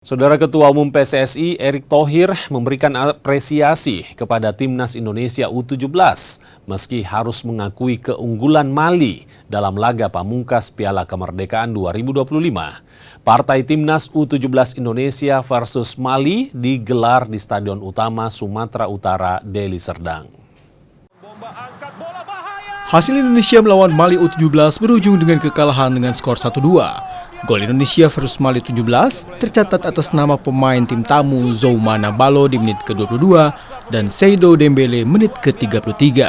Saudara Ketua Umum PSSI Erick Thohir memberikan apresiasi kepada Timnas Indonesia U17 meski harus mengakui keunggulan Mali dalam laga pamungkas Piala Kemerdekaan 2025. Partai Timnas U17 Indonesia versus Mali digelar di Stadion Utama Sumatera Utara, Deli Serdang. Hasil Indonesia melawan Mali U17 berujung dengan kekalahan dengan skor 1-2. Gol Indonesia versus Mali 17 tercatat atas nama pemain tim tamu Zoumana Balo di menit ke-22 dan Seydou Dembele menit ke-33.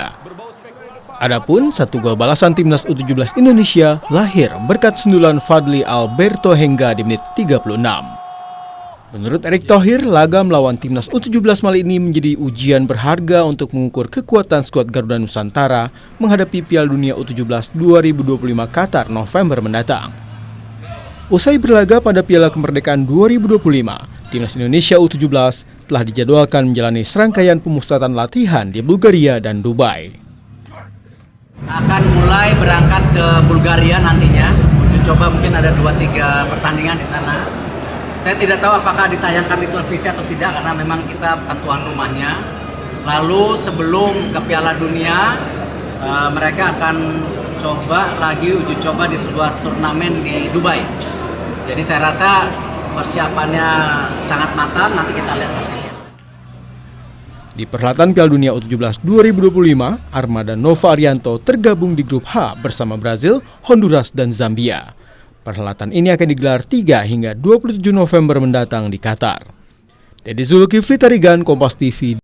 Adapun satu gol balasan Timnas U17 Indonesia lahir berkat sundulan Fadli Alberto Hengga di menit 36. Menurut Erick Thohir, laga melawan Timnas U17 Mali ini menjadi ujian berharga untuk mengukur kekuatan skuad Garuda Nusantara menghadapi Piala Dunia U17 2025 Qatar November mendatang. Usai berlaga pada Piala Kemerdekaan 2025, Timnas Indonesia U17 telah dijadwalkan menjalani serangkaian pemusatan latihan di Bulgaria dan Dubai. Akan mulai berangkat ke Bulgaria nantinya, uji coba mungkin ada 2-3 pertandingan di sana. Saya tidak tahu apakah ditayangkan di televisi atau tidak karena memang kita bukan tuan rumahnya. Lalu sebelum ke Piala Dunia, mereka akan coba lagi uji coba di sebuah turnamen di Dubai. Jadi saya rasa persiapannya sangat matang, nanti kita lihat hasilnya. Di perhelatan Piala Dunia U17 2025, Armada Nova Arianto tergabung di grup H bersama Brazil, Honduras, dan Zambia. Perhelatan ini akan digelar 3 hingga 27 November mendatang di Qatar. Dedi Zulkifli Tarigan, Kompas TV.